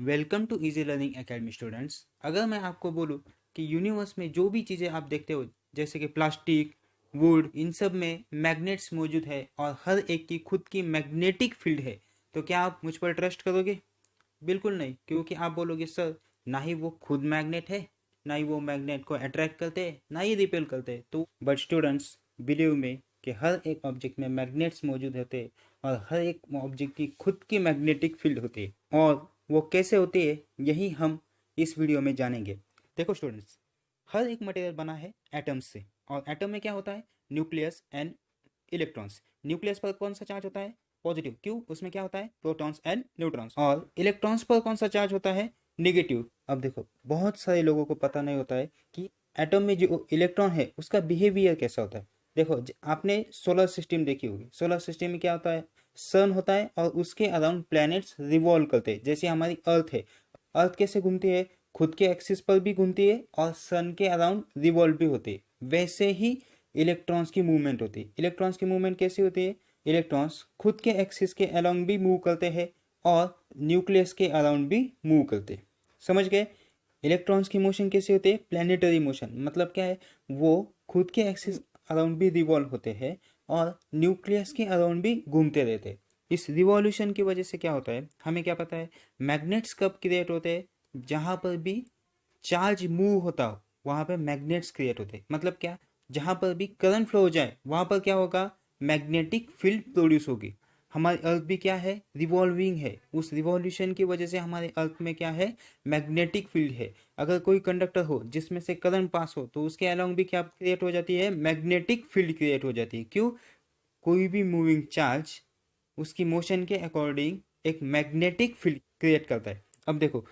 Welcome to easy learning academy students. अगर मैं आपको बोलूं कि यूनिवर्स में जो भी चीज़ें आप देखते हो जैसे कि प्लास्टिक, वुड, इन सब में मैग्नेट्स मौजूद है और हर एक की खुद की मैग्नेटिक फील्ड है, तो क्या आप मुझ पर ट्रस्ट करोगे? बिल्कुल नहीं, क्योंकि आप बोलोगे सर ना ही वो खुद मैग्नेट है, ना ही वो मैग्नेट को अट्रैक्ट करते हैं, ना ही रिपेल करते हैं। तो बट स्टूडेंट्स, बिलीव में कि हर एक ऑब्जेक्ट में मैग्नेट्स मौजूद होते हैं और हर एक ऑब्जेक्ट की खुद की मैग्नेटिक फील्ड होती है। और वो कैसे होती है, यही हम इस वीडियो में जानेंगे। देखो स्टूडेंट्स, हर एक मटेरियल बना है एटम्स से, और एटम में क्या होता है? Nucleus and electrons. न्यूक्लियस पर कौन सा चार्ज होता है? पॉजिटिव। क्यों? उसमें क्या होता है? Protons and neutrons. और इलेक्ट्रॉन्स पर कौन सा चार्ज होता है? निगेटिव। अब देखो, बहुत सारे लोगों को पता नहीं होता है कि एटम में जो इलेक्ट्रॉन है उसका बिहेवियर कैसा होता है। देखो, आपने सोलर सिस्टम देखी होगी। सोलर सिस्टम में क्या होता है? सन होता है और उसके अराउंड प्लैनेट्स रिवॉल्व करते हैं। जैसे हमारी अर्थ है, अर्थ कैसे घूमती है? खुद के एक्सिस पर भी घूमती है और सन के अराउंड रिवॉल्व भी होती है। वैसे ही इलेक्ट्रॉन्स की मूवमेंट होती है। इलेक्ट्रॉन्स की मूवमेंट कैसी होती है? इलेक्ट्रॉन्स खुद के एक्सिस के अराउंड भी मूव करते हैं और न्यूक्लियस के अराउंड भी मूव करते हैं। समझ गए? इलेक्ट्रॉन्स की मोशन कैसे होती है? Planetary motion. मतलब क्या है? वो खुद के एक्सिस अराउंड भी रिवॉल्व होते हैं और न्यूक्लियस के अराउंड भी घूमते रहते हैं। इस रिवॉल्यूशन की वजह से क्या होता है, हमें क्या पता है? मैग्नेट्स कब क्रिएट होते हैं? जहां पर भी चार्ज मूव होता हो वहां पर मैग्नेट्स क्रिएट होते हैं। मतलब क्या? जहां पर भी करंट फ्लो हो जाए वहां पर क्या होगा? मैग्नेटिक फील्ड प्रोड्यूस होगी। हमारी अर्थ भी क्या है? रिवॉल्विंग है। उस रिवॉल्यूशन की वजह से हमारे अर्थ में क्या है? मैग्नेटिक फील्ड है। अगर कोई कंडक्टर हो जिसमें से करंट पास हो तो उसके अलोंग भी क्या क्रिएट हो जाती है? मैग्नेटिक फील्ड क्रिएट हो जाती है। क्यों? कोई भी मूविंग चार्ज उसकी मोशन के अकॉर्डिंग एक मैग्नेटिक फील्ड क्रिएट करता है। अब देखो,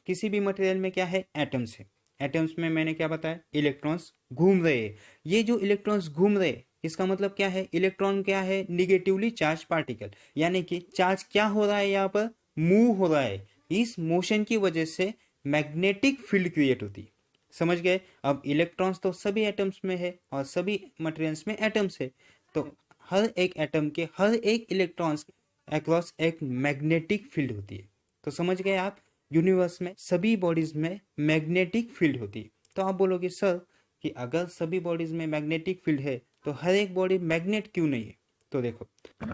किसी भी मटेरियल में क्या है? एटम्स है। एटम्स में मैंने क्या बताया? इलेक्ट्रॉन्स घूम रहे हैं। ये जो इलेक्ट्रॉन्स घूम रहे हैं, इसका मतलब क्या है? इलेक्ट्रॉन क्या है? Negatively charge particle. यानी कि चार्ज क्या हो रहा है? यहाँ पर मूव हो रहा है। इस मोशन की वजह से मैग्नेटिक फील्ड क्रिएट होती है। समझ गए? अब इलेक्ट्रॉन्स तो सभी एटम्स में है और सभी मटेरियल्स में एटम्स है, तो हर एक एटम के हर एक इलेक्ट्रॉन्स अक्रॉस एक मैग्नेटिक फील्ड होती है। तो समझ गए आप? यूनिवर्स में सभी बॉडीज में मैग्नेटिक फील्ड होती है। तो आप बोलोगे सर कि अगर सभी बॉडीज में मैग्नेटिक फील्ड है तो हर एक बॉडी मैग्नेट क्यों नहीं है? तो देखो,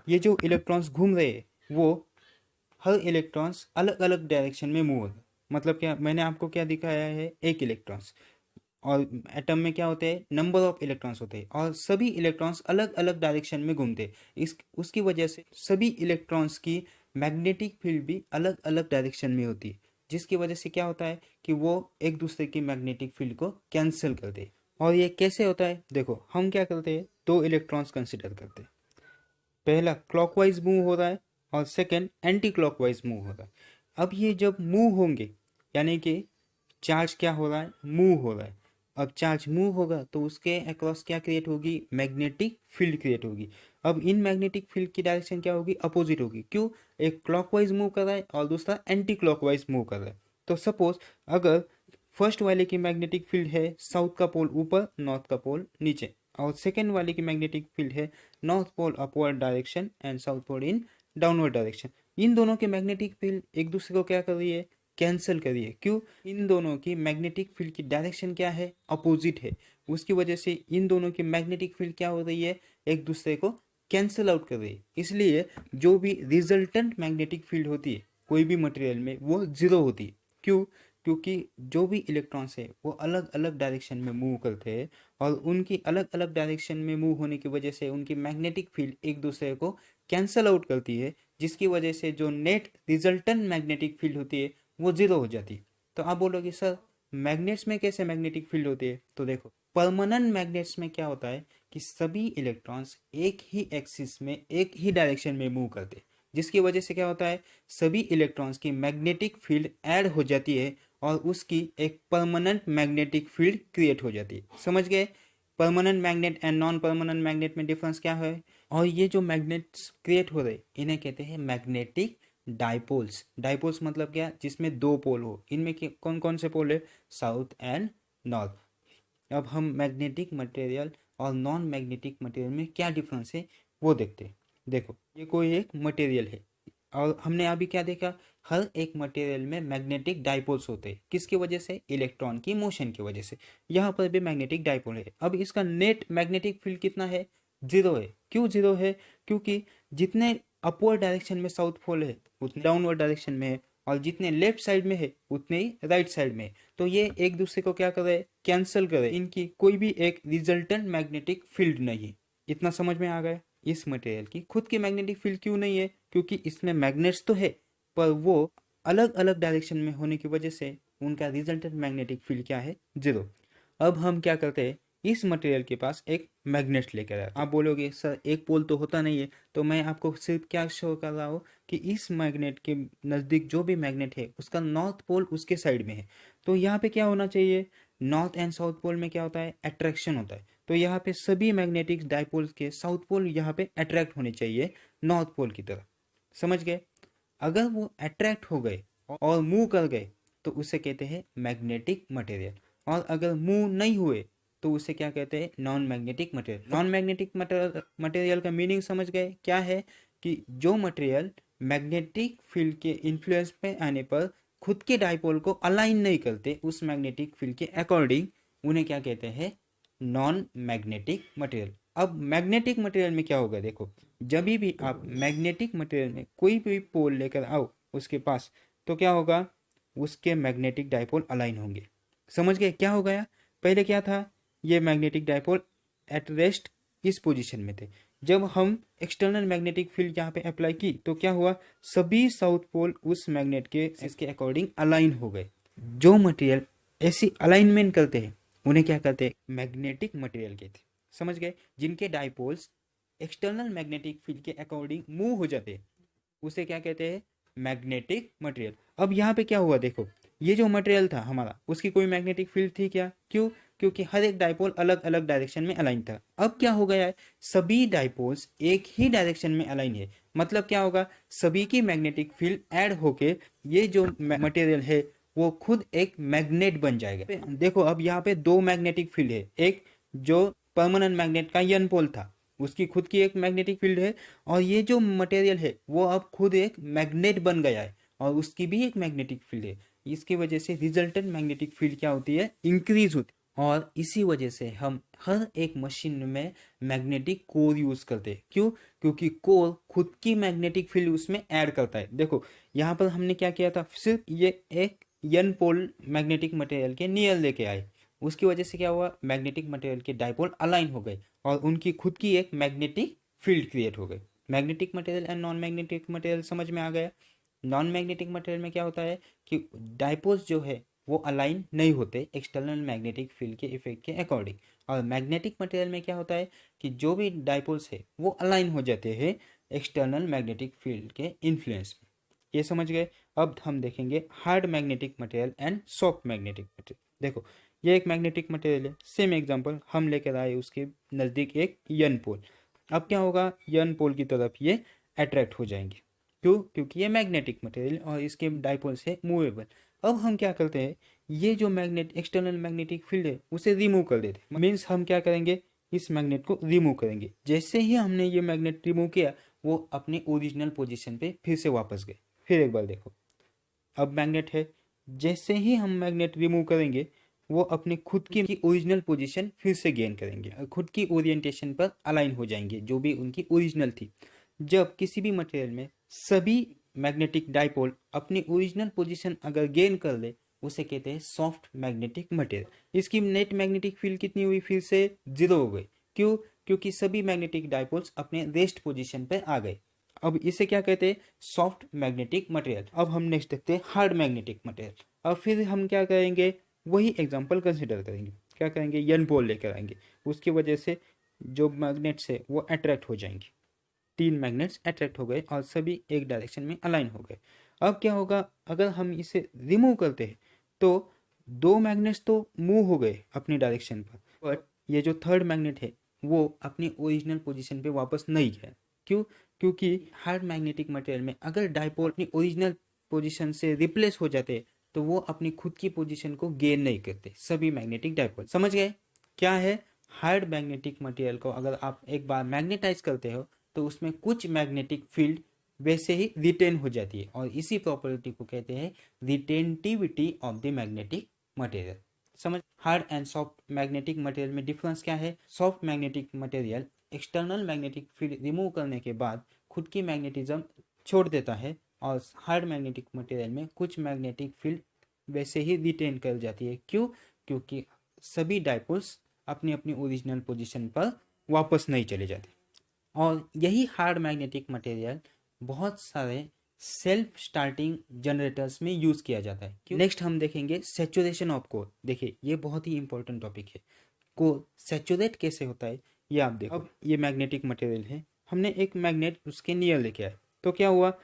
ये जो इलेक्ट्रॉन्स घूम रहे हैं वो हर इलेक्ट्रॉन्स अलग अलग डायरेक्शन में मूव होता है। मतलब क्या? मैंने आपको क्या दिखाया है? एक इलेक्ट्रॉन्स। और एटम में क्या होते हैं? नंबर ऑफ इलेक्ट्रॉन्स होते हैं और सभी इलेक्ट्रॉन्स अलग अलग डायरेक्शन में घूमते हैं। इस उसकी वजह से सभी इलेक्ट्रॉन्स की मैग्नेटिक फील्ड भी अलग अलग डायरेक्शन में होती है, जिसकी वजह से क्या होता है कि वो एक दूसरे की मैग्नेटिक फील्ड को कैंसिल करते हैं। और ये कैसे होता है? देखो, हम क्या करते हैं? दो इलेक्ट्रॉन्स कंसिडर करते हैं। पहला क्लॉकवाइज मूव हो रहा है और सेकंड एंटी क्लॉकवाइज मूव हो रहा है। अब ये जब मूव होंगे, यानी कि चार्ज क्या हो रहा है? मूव हो रहा है। अब चार्ज मूव होगा तो उसके अक्रॉस क्या क्रिएट होगी? मैग्नेटिक फील्ड क्रिएट होगी। अब इन मैग्नेटिक फील्ड की डायरेक्शन क्या होगी? अपोजिट होगी। क्यों? एक क्लॉकवाइज मूव कर रहा है और दूसरा एंटी क्लॉकवाइज मूव कर रहा है। तो सपोज अगर फर्स्ट वाले की मैग्नेटिक फील्ड है साउथ का पोल ऊपर, नॉर्थ का पोल नीचे, और सेकेंड वाले की मैग्नेटिक फील्ड है north pole upward direction and south pole in downward direction, इन दोनों के मैग्नेटिक फील्ड एक दूसरे को क्या कर रही है? कैंसिल करिए। क्यों? इन दोनों की मैग्नेटिक फील्ड की डायरेक्शन क्या है? अपोजिट है। उसकी वजह से इन दोनों की मैग्नेटिक फील्ड क्या हो रही है? एक दूसरे को कैंसिल आउट कर रही है। इसलिए जो भी रिजल्टेंट मैग्नेटिक फील्ड होती है कोई भी मटेरियल में वो जीरो होती है। क्यों? क्योंकि जो भी इलेक्ट्रॉन्स है वो अलग अलग डायरेक्शन में मूव करते हैं और उनकी अलग अलग डायरेक्शन में मूव होने की वजह से उनकी मैग्नेटिक फील्ड एक दूसरे को कैंसिल आउट करती है, जिसकी वजह से जो नेट रिजल्टेंट मैग्नेटिक फील्ड होती है वो जीरो हो जाती है। तो आप बोलोगे सर मैग्नेट्स में कैसे मैग्नेटिक फील्ड होती है? तो देखो, परमानेंट मैग्नेट्स में क्या होता है कि सभी इलेक्ट्रॉन्स एक ही एक्सिस में एक ही डायरेक्शन में मूव करते हैं, जिसकी वजह से क्या होता है? सभी इलेक्ट्रॉन्स की मैग्नेटिक फील्ड ऐड हो जाती है और उसकी एक परमानेंट मैग्नेटिक फील्ड क्रिएट हो जाती है। समझ गए? Permanent magnet and non permanent magnet में डिफरेंस क्या है? और ये जो मैग्नेट्स क्रिएट हो रहे इन्हें कहते हैं मैग्नेटिक डाइपोल्स। डाइपोल्स मतलब क्या? जिसमें दो पोल हो। इनमें कौन कौन से पोल है? South and north. अब हम मैग्नेटिक मटेरियल और नॉन मैग्नेटिक मटेरियल में क्या डिफरेंस है वो देखते हैं। देखो, ये कोई एक मटेरियल है, और हमने अभी क्या देखा, हर एक मटेरियल में मैग्नेटिक डाइपोल्स होते हैं। किसकी वजह से? इलेक्ट्रॉन की मोशन की वजह से। यहाँ पर भी मैग्नेटिक डाइपोल है। अब इसका नेट मैग्नेटिक फील्ड कितना है? 0 है। क्यों 0 है? क्योंकि जितने अपवर्ड डायरेक्शन में साउथ पोल है उतने डाउनवर्ड डायरेक्शन में है, और जितने लेफ्ट साइड में है उतने ही राइट साइड में है। तो ये एक दूसरे को क्या करे? कैंसिल करे। इनकी कोई भी एक रिजल्टेंट मैग्नेटिक फील्ड नहीं है। इतना समझ में आ गया? इस मटेरियल की खुद की मैग्नेटिक फील्ड क्यों नहीं है? क्योंकि इसमें मैग्नेट्स तो है, पर वो अलग अलग डायरेक्शन में होने की वजह से उनका रिजल्टेंट मैग्नेटिक फील्ड क्या है? 0। अब हम क्या करते हैं, इस मटेरियल के पास एक मैग्नेट लेकर आए। आप बोलोगे सर एक पोल तो होता नहीं है, तो मैं आपको सिर्फ क्या शो कर रहा हूँ कि इस मैग्नेट के नज़दीक जो भी मैग्नेट है उसका नॉर्थ पोल उसके साइड में है। तो यहाँ पे क्या होना चाहिए? नॉर्थ एंड साउथ पोल में क्या होता है? अट्रैक्शन होता है। तो यहाँ पे सभी मैग्नेटिक डाइपोल्स के साउथ पोल यहाँ पे अट्रैक्ट होने चाहिए नॉर्थ पोल की तरफ। समझ गए? अगर वो अट्रैक्ट हो गए और मूव कर गए तो उसे कहते हैं मैग्नेटिक मटेरियल, और अगर मूव नहीं हुए तो उसे क्या कहते हैं? Non magnetic material. Non magnetic material का मीनिंग समझ गए क्या है? कि जो मटेरियल मैग्नेटिक फील्ड के इन्फ्लुएंस पे आने पर खुद के डाइपोल को अलाइन नहीं करते उस मैग्नेटिक फील्ड के अकॉर्डिंग, उन्हें क्या कहते हैं? Non magnetic material. अब मैग्नेटिक मटेरियल में क्या होगा? देखो, जब भी आप मैग्नेटिक मटेरियल में कोई भी पोल लेकर आओ उसके पास, तो क्या होगा? उसके मैग्नेटिक डाइपोल अलाइन होंगे। समझ गए क्या हो गया? पहले क्या था? ये मैग्नेटिक डाइपोल एट रेस्ट इस पोजीशन में थे। जब हम एक्सटर्नल मैग्नेटिक फील्ड यहाँ पे अप्लाई की तो क्या हुआ? सभी साउथ पोल उस मैग्नेट के इसके अकॉर्डिंग अलाइन हो गए। जो मटेरियल ऐसी अलाइनमेंट करते हैं उन्हें क्या कहते हैं? मैग्नेटिक मटेरियल कहते हैं। समझ गए? जिनके डाइपोल्स एक्सटर्नल मैग्नेटिक फील्ड के अकॉर्डिंग मूव हो जाते हैं उसे क्या कहते हैं? Magnetic material. अब यहाँ पे क्या हुआ? देखो, ये जो मटेरियल था हमारा उसकी कोई मैग्नेटिक फील्ड थी क्या? क्यों? क्योंकि हर एक डाइपोल अलग अलग डायरेक्शन में अलाइन था। अब क्या हो गया है? सभी डाइपोल्स एक ही डायरेक्शन में अलाइन है। मतलब क्या होगा? सभी की मैग्नेटिक फील्ड ऐड होके ये जो मटेरियल है वो खुद एक मैग्नेट बन जाएगा। देखो, अब यहाँ पे दो मैग्नेटिक फील्ड है। एक जो परमानेंट मैग्नेट का यन पोल था उसकी खुद की एक मैग्नेटिक फील्ड है, और ये जो मटेरियल है वो अब खुद एक मैग्नेट बन गया है और उसकी भी एक मैग्नेटिक फील्ड है। इसकी वजह से रिजल्टेंट मैग्नेटिक फील्ड क्या होती है? इंक्रीज होती है। और इसी वजह से हम हर एक मशीन में मैग्नेटिक कोर यूज करते हैं। क्यों? क्योंकि कोर खुद की मैग्नेटिक फील्ड उसमें ऐड करता है। देखो, यहाँ पर हमने क्या किया था? सिर्फ ये एक यन पोल मैग्नेटिक मटेरियल के नियर लेके आए, उसकी वजह से क्या हुआ? मैग्नेटिक मटेरियल के डाइपोल अलाइन हो गए और उनकी खुद की एक मैग्नेटिक फील्ड क्रिएट हो गई। Magnetic material and non magnetic material समझ में आ गया? नॉन मैग्नेटिक मटेरियल में क्या होता है कि डाइपोल्स जो है वो अलाइन नहीं होते एक्सटर्नल मैग्नेटिक फील्ड के इफेक्ट के अकॉर्डिंग, और मैग्नेटिक मटेरियल में क्या होता है कि जो भी डाइपोल्स है वो अलाइन हो जाते हैं एक्सटर्नल मैग्नेटिक फील्ड के इन्फ्लुएंस में। ये समझ गए? अब हम देखेंगे hard magnetic material and soft magnetic material. देखो, ये एक मैग्नेटिक मटेरियल है। सेम एग्जांपल हम लेकर आए उसके नज़दीक एक यन पोल। अब क्या होगा? यन पोल की तरफ ये अट्रैक्ट हो जाएंगे। क्यों? क्योंकि ये मैग्नेटिक मटेरियल और इसके डाइपोल्स है मूवेबल। अब हम क्या करते हैं? ये जो मैग्नेट एक्सटर्नल मैग्नेटिक फील्ड है उसे रिमूव कर देते हैं। मीन्स हम क्या करेंगे? इस मैग्नेट को रिमूव करेंगे। जैसे ही हमने ये मैग्नेट रिमूव किया वो अपने ओरिजिनल पोजिशन पे फिर से वापस गए। फिर एक बार देखो, अब मैग्नेट है, जैसे ही हम मैग्नेट रिमूव करेंगे वो अपने खुद की ओरिजिनल पोजीशन फिर से गेन करेंगे, खुद की ओरिएंटेशन पर अलाइन हो जाएंगे जो भी उनकी ओरिजिनल थी। जब किसी भी मटेरियल में सभी मैग्नेटिक डाइपोल अपनी ओरिजिनल पोजीशन अगर गेन कर ले उसे कहते हैं सॉफ्ट मैग्नेटिक मटेरियल। इसकी नेट मैग्नेटिक फील्ड कितनी हुई? फिर से 0 हो गई। क्यों? क्योंकि सभी मैग्नेटिक डाइपोल्स अपने रेस्ट पोजीशन पर आ गए। अब इसे क्या कहते हैं? Soft magnetic material. अब हम नेक्स्ट देखते हैं हार्ड मैग्नेटिक मटेरियल। अब फिर हम क्या करेंगे? वही एग्जांपल कंसिडर करेंगे। क्या करेंगे? यन पोल लेकर आएंगे, उसकी वजह से जो मैग्नेट्स है वो अट्रैक्ट हो जाएंगे। 3 मैग्नेट्स अट्रैक्ट हो गए और सभी एक डायरेक्शन में अलाइन हो गए। अब क्या होगा? अगर हम इसे रिमूव करते हैं तो 2 मैग्नेट्स तो मूव हो गए अपनी डायरेक्शन पर, बट ये जो थर्ड मैग्नेट है वो अपनी ओरिजिनल पोजीशन पे वापस नहीं गया। क्यों? क्योंकि हार्ड मैग्नेटिक मटेरियल में अगर डाइपोल अपनी ओरिजिनल पोजीशन से रिप्लेस हो जाते तो वो अपनी खुद की पोजीशन को गेन नहीं करते सभी मैग्नेटिक डाइपोल। समझ गए क्या है? हार्ड मैग्नेटिक मटेरियल को अगर आप एक बार मैग्नेटाइज करते हो तो उसमें कुछ मैग्नेटिक फील्ड वैसे ही रिटेन हो जाती है, और इसी प्रॉपर्टी को कहते हैं retentivity of the magnetic material. समझ। Hard and soft magnetic material में डिफरेंस क्या है? Soft magnetic material external magnetic field remove करने के बाद खुद की मैग्नेटिज्म छोड़ देता है, और हार्ड मैग्नेटिक मटेरियल में कुछ मैग्नेटिक फील्ड वैसे ही रिटेन कर जाती है। क्यों? क्योंकि सभी डाइपोल्स अपनी अपनी ओरिजिनल पोजीशन पर वापस नहीं चले जाते। और यही हार्ड मैग्नेटिक मटेरियल बहुत सारे सेल्फ स्टार्टिंग जनरेटर्स में यूज किया जाता है। नेक्स्ट हम देखेंगे सैचुरेशन ऑफ कोर। देखिए ये बहुत ही इंपॉर्टेंट टॉपिक है। कोर सैचुरेट कैसे होता है ये आप देखो। अब ये मैग्नेटिक मटेरियल है, हमने एक मैग्नेट उसके नियर लेके आए, तो क्या हुआ?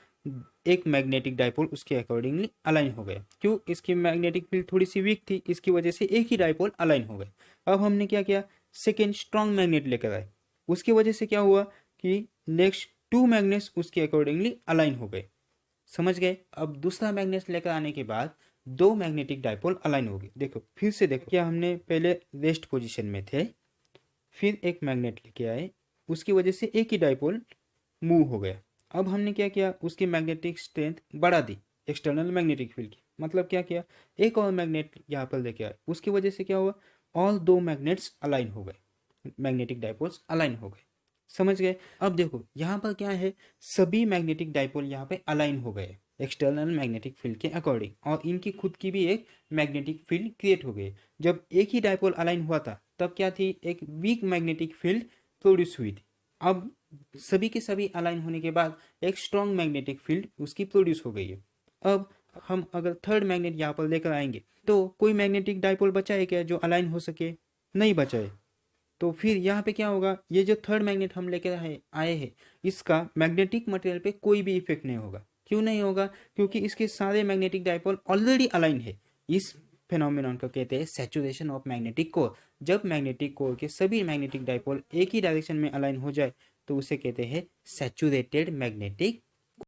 एक मैग्नेटिक डाइपोल उसके अकॉर्डिंगली अलाइन हो गया। क्यों? इसकी मैग्नेटिक फील्ड थोड़ी सी वीक थी, इसकी वजह से एक ही डाइपोल अलाइन हो गए। अब हमने क्या किया? सेकेंड स्ट्रॉन्ग मैग्नेट लेकर आए, उसकी वजह से क्या हुआ कि नेक्स्ट टू मैग्नेट्स उसके अकॉर्डिंगली अलाइन हो गए। समझ गए? अब दूसरा मैग्नेट लेकर आने के बाद दो मैग्नेटिक डाइपोल अलाइन हो गए। देखो फिर से देखो, क्या हमने पहले रेस्ट पोजीशन में थे, फिर एक मैग्नेट लेके आए, उसकी वजह से एक ही डाइपोल मूव हो गया। अब हमने क्या किया? उसकी मैग्नेटिक स्ट्रेंथ बढ़ा दी एक्सटर्नल मैग्नेटिक फील्ड की। मतलब क्या किया? एक और मैग्नेट यहाँ पर लेके आए, उसकी वजह से क्या हुआ? ऑल दो मैग्नेट्स अलाइन हो गए, मैग्नेटिक डाइपोल्स अलाइन हो गए। समझ गए? अब देखो यहाँ पर क्या है, सभी मैग्नेटिक डाइपोल यहाँ पे अलाइन हो गए एक्सटर्नल मैग्नेटिक फील्ड के अकॉर्डिंग, और इनकी खुद की भी एक मैग्नेटिक फील्ड क्रिएट हो गई। जब एक ही डाइपोल अलाइन हुआ था तब क्या थी? एक वीक मैग्नेटिक फील्ड प्रोड्यूस हुई थी। अब सभी के सभी अलाइन होने के बाद एक स्ट्रॉन्ग मैग्नेटिक फील्ड उसकी प्रोड्यूस हो गई है। अब हम अगर थर्ड मैग्नेट यहाँ पर लेकर आएंगे तो कोई मैग्नेटिक डाइपोल बचा है क्या जो अलाइन हो सके? नहीं बचा है। तो फिर यहाँ पे क्या होगा? ये जो थर्ड मैग्नेट हम लेकर आए हैं, इसका मैग्नेटिक मटेरियल पे कोई भी इफेक्ट नहीं होगा। क्यों नहीं होगा? क्योंकि इसके सारे मैग्नेटिक डाइपोल ऑलरेडी अलाइन है। इस फेनोमेनन को कहते हैं सैचुरेशन ऑफ मैग्नेटिक कोर। जब मैग्नेटिक कोर के सभी मैग्नेटिक डाइपोल एक ही डायरेक्शन में अलाइन हो जाए तो उसे कहते हैं सैचुरेटेड मैग्नेटिक